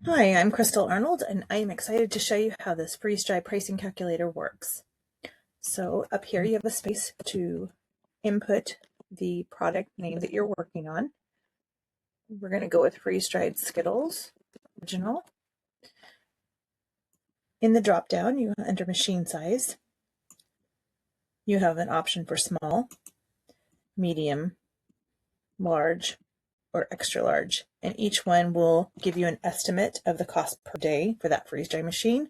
Hi, I'm Crystal Arnold, and I am excited to show you how this freeze-dry pricing calculator works. So up here you have a space to input the product name that you're working on. We're going to go with freeze-dried Skittles, original. In the drop-down, you enter machine size. You have an option for small, medium, large, or extra large, and each one will give you an estimate of the cost per day for that freeze-dry machine.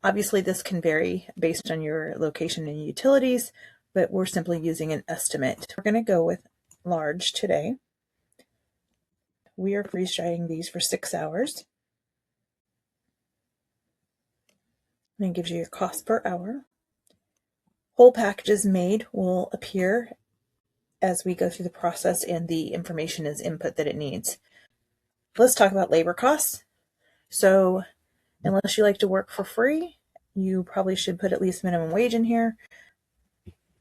Obviously, this can vary based on your location and utilities, but we're simply using an estimate. We're going to go with large today. We are freeze drying these for 6 hours. And it gives you your cost per hour. Whole packages made will appear as we go through the process and the information is input that it needs. Let's talk about labor costs. So unless you like to work for free, you probably should put at least minimum wage in here.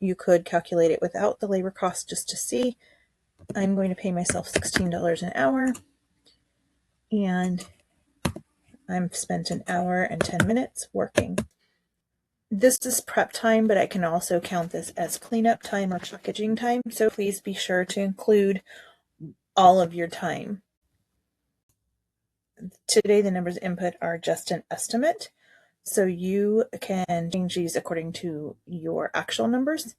You could calculate it without the labor cost just to see. I'm going to pay myself $16 an hour, and I've spent an hour and 10 minutes working. This is prep time, but I can also count this as cleanup time or packaging time, so please be sure to include all of your time. Today, the numbers input are just an estimate, so you can change these according to your actual numbers.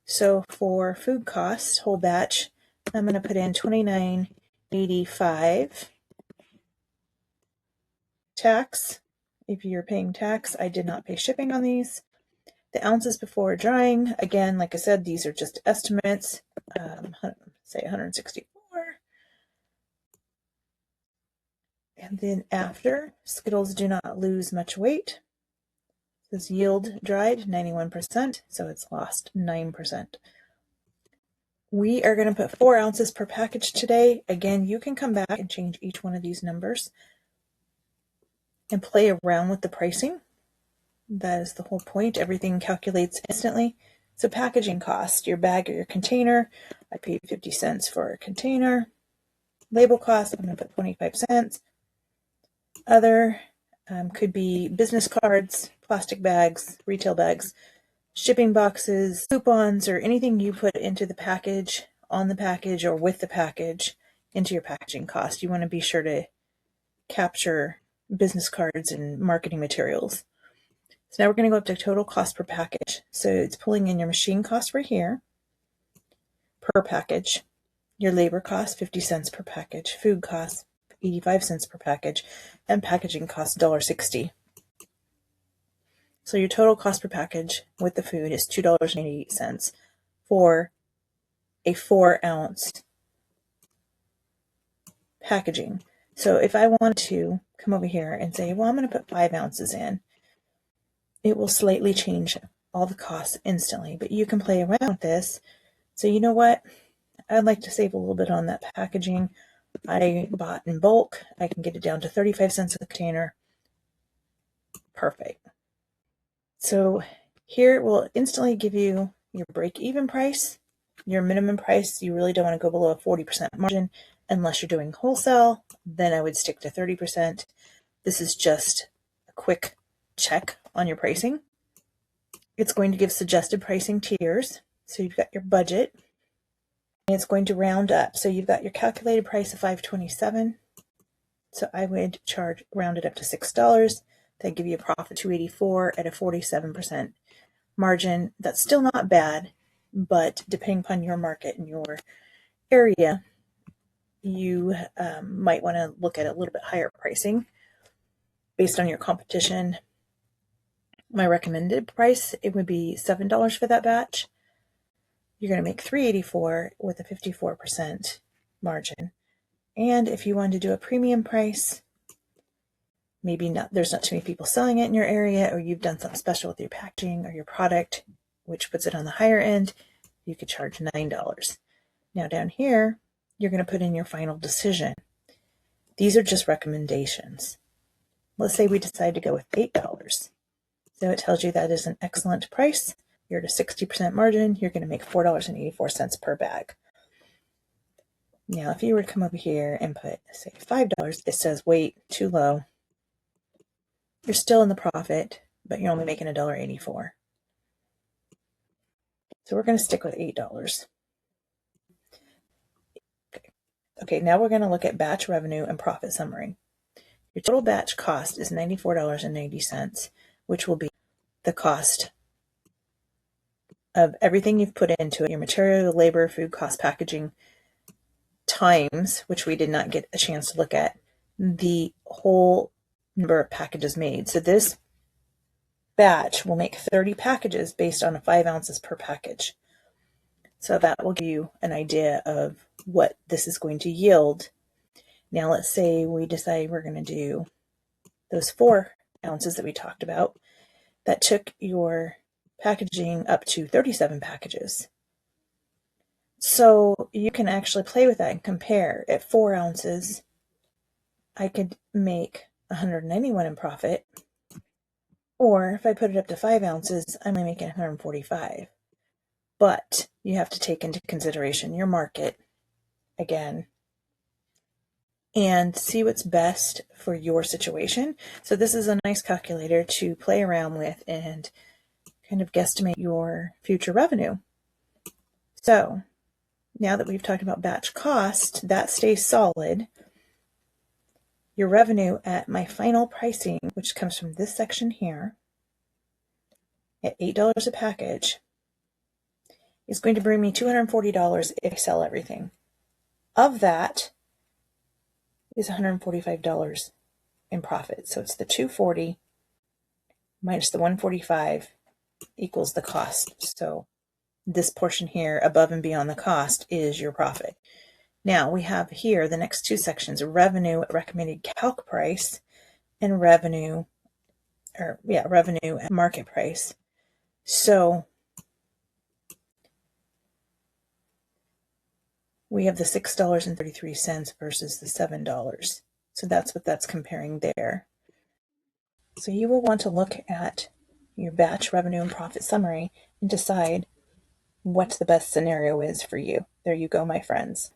So for food costs, whole batch, I'm going to put in $29.85. Tax, if you're paying tax, I did not pay shipping on these. The ounces before drying, again, like I said, these are just estimates. Say 164. And then after, Skittles do not lose much weight. This yield dried 91%, so it's lost 9%. We are going to put 4 ounces per package today. Again, you can come back and change each one of these numbers and play around with the pricing. That is the whole point. Everything calculates instantly. So packaging cost, your bag or your container. I paid 50 cents for a container. Label cost, I'm going to put 25 cents. Other could be business cards, plastic bags, retail bags, shipping boxes, coupons, or anything you put into the package, on the package, or with the package into your packaging cost. You want to be sure to capture business cards and marketing materials. So now we're going to go up to total cost per package. So it's pulling in your machine cost right here per package, your labor cost, 50 cents per package, food cost, 85 cents per package, and packaging cost, $1.60. So your total cost per package with the food is $2.88 for a 4-ounce packaging. So if I want to come over here and say, well, I'm going to put 5 ounces in, it will slightly change all the costs instantly, but you can play around with this. So you know what? I'd like to save a little bit on that packaging. I bought in bulk. I can get it down to 35 cents a container. Perfect. So here it will instantly give you your break-even price, your minimum price. You really don't want to go below a 40% margin unless you're doing wholesale. Then I would stick to 30%. This is just a quick check on your pricing. It's going to give suggested pricing tiers. So you've got your budget. It's going to round up. So you've got your calculated price of $5.27. So I would round it up to $6. That'd give you a profit of $2.84 at a 47% margin. That's still not bad, but depending upon your market and your area, you might want to look at a little bit higher pricing based on your competition. My recommended price, it would be $7 for that batch. You're going to make $3.84 with a 54% margin. And if you wanted to do a premium price, maybe there's not too many people selling it in your area, or you've done something special with your packaging or your product, which puts it on the higher end, you could charge $9. Now down here, you're going to put in your final decision. These are just recommendations. Let's say we decide to go with $8. So it tells you that is an excellent price. You're at a 60% margin. You're going to make $4.84 per bag. Now, if you were to come over here and put, say, $5, it says, wait, too low. You're still in the profit, but you're only making $1.84. So we're going to stick with $8. Okay, now we're going to look at batch revenue and profit summary. Your total batch cost is $94.90, which will be the cost of everything you've put into it, your material, labor, food cost, packaging, times, which we did not get a chance to look at, the whole number of packages made. So this batch will make 30 packages based on 5 ounces per package. So that will give you an idea of what this is going to yield. Now let's say we decide we're going to do those 4 ounces that we talked about. That took your packaging up to 37 packages. So you can actually play with that and compare. At 4 ounces, I could make 191 in profit. Or if I put it up to 5 ounces, I'm only making 145. But you have to take into consideration your market again and see what's best for your situation. So this is a nice calculator to play around with and kind of guesstimate your future revenue. So now that we've talked about batch cost, that stays solid. Your revenue at my final pricing, which comes from this section here, at $8 a package, is going to bring me $240 if I sell everything. Of that is $145 in profit. So it's the $240 minus the $145 equals the cost. So this portion here above and beyond the cost is your profit. Now we have here the next 2 sections, revenue at recommended calc price and revenue at market price. So we have the $6.33 versus the $7. So that's what that's comparing there. So you will want to look at your batch revenue and profit summary and decide what the best scenario is for you. There you go, my friends.